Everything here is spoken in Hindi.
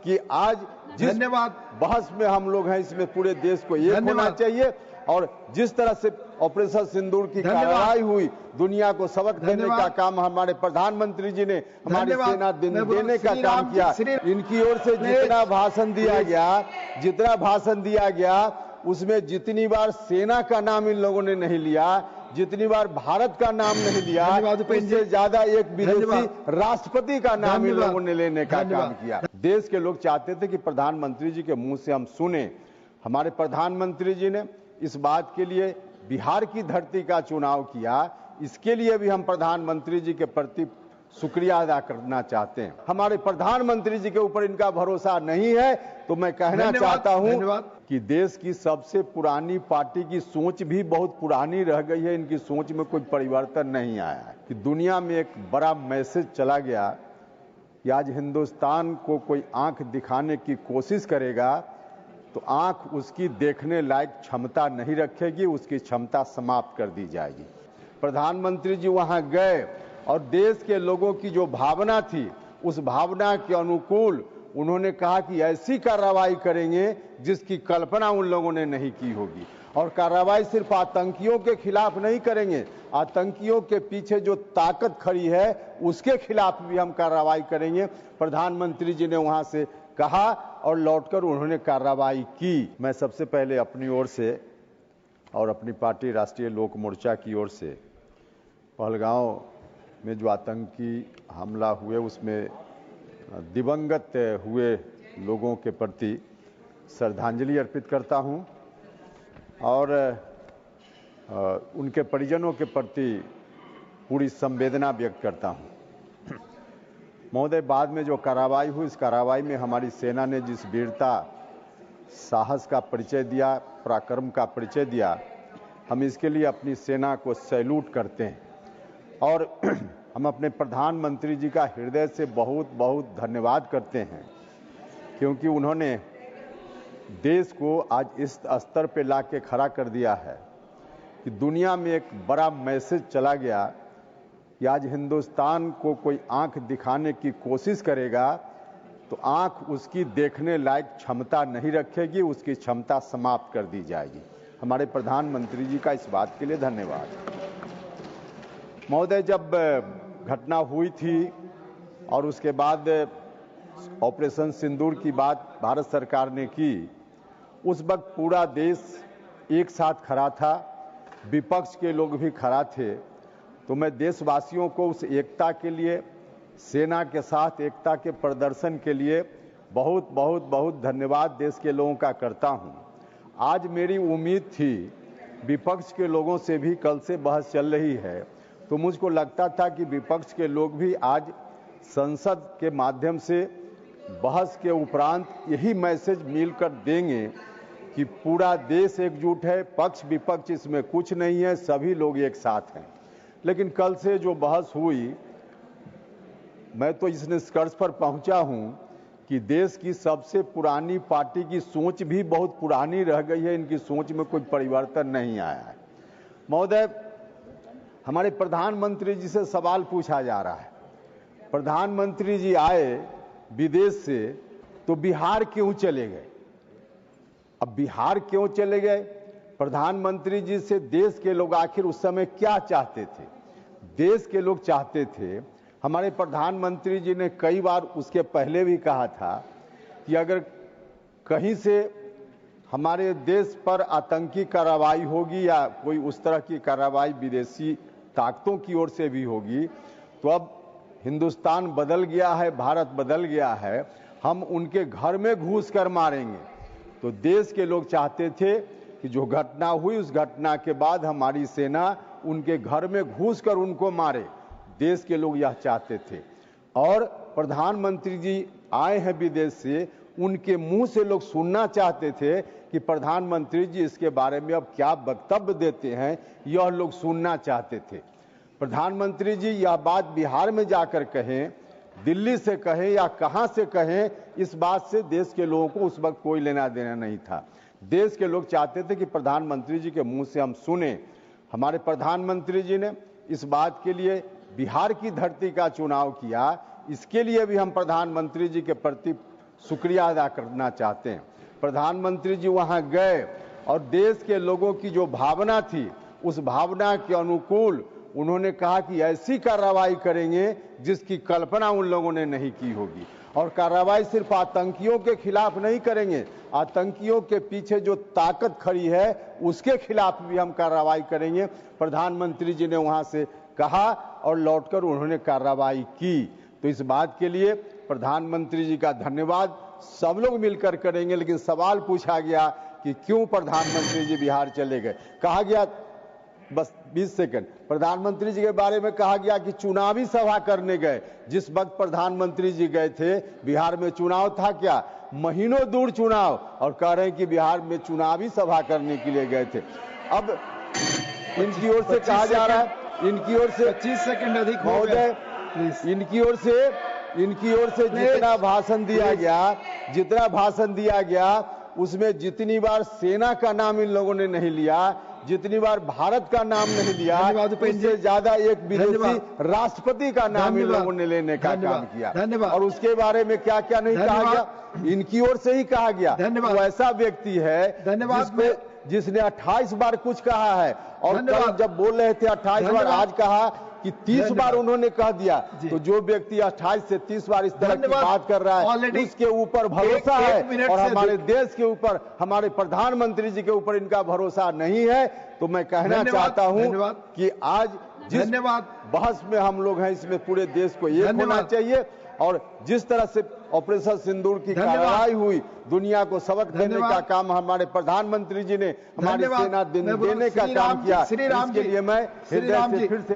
कि आज जिस बहस में हम लोग हैं इसमें पूरे देश को एक होना चाहिए और जिस तरह से ऑपरेशन सिंदूर की कार्रवाई हुई, दुनिया को सबक देने का काम हमारे प्रधानमंत्री जी ने हमारी सेना देने का काम किया। इनकी ओर से जितना भाषण दिया गया उसमें जितनी बार सेना का नाम इन लोगों ने नहीं लिया, जितनी बार भारत का नाम नहीं लिया, उससे ज्यादा एक विदेशी राष्ट्रपति का नाम इन लोगों ने लेने का काम किया। देश के लोग चाहते थे कि प्रधानमंत्री जी के मुंह से हम सुने। हमारे प्रधानमंत्री जी ने इस बात के लिए बिहार की धरती का चुनाव किया, इसके लिए भी हम प्रधानमंत्री जी के प्रति शुक्रिया अदा करना चाहते हैं। हमारे प्रधानमंत्री जी के ऊपर इनका भरोसा नहीं है तो मैं कहना चाहता हूं कि देश की सबसे पुरानी पार्टी की सोच भी बहुत पुरानी रह गई है, इनकी सोच में कोई परिवर्तन नहीं आया है। कि दुनिया में एक बड़ा मैसेज चला गया कि आज हिंदुस्तान को कोई आंख दिखाने की कोशिश करेगा तो आंख उसकी देखने लायक क्षमता नहीं रखेगी, उसकी क्षमता समाप्त कर दी जाएगी। प्रधानमंत्री जी वहां गए और देश के लोगों की जो भावना थी उस भावना के अनुकूल उन्होंने कहा कि ऐसी कार्रवाई करेंगे जिसकी कल्पना उन लोगों ने नहीं की होगी। और कार्रवाई सिर्फ आतंकियों के खिलाफ नहीं करेंगे, आतंकियों के पीछे जो ताकत खड़ी है उसके खिलाफ भी हम कार्रवाई करेंगे। प्रधानमंत्री जी ने वहां से कहा और लौटकर उन्होंने कार्रवाई की। मैं सबसे पहले अपनी ओर से और अपनी पार्टी राष्ट्रीय लोक मोर्चा की ओर से पहलगांव में जो आतंकी हमला हुए उसमें दिवंगत हुए लोगों के प्रति श्रद्धांजलि अर्पित करता हूं और उनके परिजनों के प्रति पूरी संवेदना व्यक्त करता हूं। महोदय, बाद में जो कार्रवाई हुई, इस कार्रवाई में हमारी सेना ने जिस वीरता, साहस का परिचय दिया, पराक्रम का परिचय दिया, हम इसके लिए अपनी सेना को सैल्यूट करते हैं और हम अपने प्रधानमंत्री जी का हृदय से बहुत बहुत धन्यवाद करते हैं क्योंकि उन्होंने देश को आज इस स्तर पे ला के खड़ा कर दिया है कि दुनिया में एक बड़ा मैसेज चला गया कि आज हिंदुस्तान को कोई आंख दिखाने की कोशिश करेगा तो आंख उसकी देखने लायक क्षमता नहीं रखेगी, उसकी क्षमता समाप्त कर दी जाएगी। हमारे प्रधानमंत्री जी का इस बात के लिए धन्यवाद। महोदय, जब घटना हुई थी और उसके बाद ऑपरेशन सिंदूर की बात भारत सरकार ने की, उस वक्त पूरा देश एक साथ खड़ा था, विपक्ष के लोग भी खड़ा थे। तो मैं देशवासियों को उस एकता के लिए, सेना के साथ एकता के प्रदर्शन के लिए बहुत बहुत बहुत धन्यवाद देश के लोगों का करता हूं। आज मेरी उम्मीद थी, विपक्ष के लोगों से भी कल से बहस चल रही है, तो मुझको लगता था कि विपक्ष के लोग भी आज संसद के माध्यम से बहस के उपरांत यही मैसेज मिलकर देंगे कि पूरा देश एकजुट है, पक्ष विपक्ष इसमें कुछ नहीं है, सभी लोग एक साथ हैं। लेकिन कल से जो बहस हुई, मैं तो इस निष्कर्ष पर पहुंचा हूं कि देश की सबसे पुरानी पार्टी की सोच भी बहुत पुरानी रह गई है, इनकी सोच में कोई परिवर्तन नहीं आया है। महोदय, हमारे प्रधानमंत्री जी से सवाल पूछा जा रहा है, प्रधानमंत्री जी आए विदेश से तो बिहार क्यों चले गए? अब बिहार क्यों चले गए? प्रधानमंत्री जी से देश के लोग आखिर उस समय क्या चाहते थे? देश के लोग चाहते थे, हमारे प्रधानमंत्री जी ने कई बार उसके पहले भी कहा था कि अगर कहीं से हमारे देश पर आतंकी कार्रवाई होगी या कोई उस तरह की कार्रवाई विदेशी ताकतों की ओर से भी होगी तो अब हिंदुस्तान बदल गया है, भारत बदल गया है, हम उनके घर में घुस कर मारेंगे। तो देश के लोग चाहते थे कि जो घटना हुई उस घटना के बाद हमारी सेना उनके घर में घुसकर उनको मारे। देश के लोग यह चाहते थे और प्रधानमंत्री जी आए हैं विदेश से, उनके मुंह से लोग सुनना चाहते थे कि प्रधानमंत्री जी इसके बारे में अब क्या वक्तव्य देते हैं, यह लोग सुनना चाहते थे। प्रधानमंत्री जी यह बात बिहार में जाकर कहें, दिल्ली से कहें या कहां से कहें, इस बात से देश के लोगों को उस वक्त कोई लेना देना नहीं था। देश के लोग चाहते थे कि प्रधानमंत्री जी के मुंह से हम सुने। हमारे प्रधानमंत्री जी ने इस बात के लिए बिहार की धरती का चुनाव किया, इसके लिए भी हम प्रधानमंत्री जी के प्रति शुक्रिया अदा करना चाहते हैं। प्रधानमंत्री जी वहां गए और देश के लोगों की जो भावना थी, उस भावना के अनुकूल उन्होंने कहा कि ऐसी कार्रवाई करेंगे जिसकी कल्पना उन लोगों ने नहीं की होगी। और कार्रवाई सिर्फ आतंकियों के खिलाफ नहीं करेंगे, आतंकियों के पीछे जो ताकत खड़ी है उसके खिलाफ भी हम कार्रवाई करेंगे। प्रधानमंत्री जी ने वहां से कहा और लौटकर उन्होंने कार्रवाई की। तो इस बात के लिए प्रधानमंत्री जी का धन्यवाद सब लोग मिलकर करेंगे। लेकिन सवाल पूछा गया कि क्यों प्रधानमंत्री जी बिहार चले गए। कहा गया, बस 20 सेकंड, प्रधानमंत्री जी के बारे में कहा गया कि चुनावी सभा करने गए। जिस वक्त प्रधानमंत्री जी गए थे बिहार में चुनाव था क्या? महीनों दूर चुनाव, और कह रहे हैं कि बिहार में चुनावी सभा करने के लिए गए थे। अब इनकी ओर से कहा जा रहा है, इनकी ओर से 25 सेकंड अधिक महोदय, इनकी ओर से जितना भाषण दिया गया उसमें जितनी बार सेना का नाम इन लोगों ने नहीं लिया, जितनी बार भारत का नाम नहीं लिया, उससे ज्यादा एक विदेशी राष्ट्रपति का नाम इन लोगों ने लेने का काम किया। और उसके बारे में क्या क्या नहीं कहा गया, इनकी ओर से ही कहा गया। वो ऐसा व्यक्ति है जिसने 28 बार कुछ कहा है, और कल जब बोल रहे थे 28 बार, आज कहा कि 30 बार उन्होंने कह दिया। तो जो व्यक्ति 28 से 30 बार इस तरह की बात कर रहा है, उसके ऊपर भरोसा है, और हमारे देश के ऊपर, हमारे प्रधानमंत्री जी के ऊपर इनका भरोसा नहीं है। तो मैं कहना चाहता हूं कि आज जिस बहस में हम लोग हैं, इसमें पूरे देश को एक होना चाहिए। और जिस तरह से ऑपरेशन सिंदूर की कार्रवाई हुई, दुनिया को सबक देने का काम हमारे प्रधानमंत्री जी ने हमारी सेना देने का काम किया। इसके लिए मैं हृदय से फिर से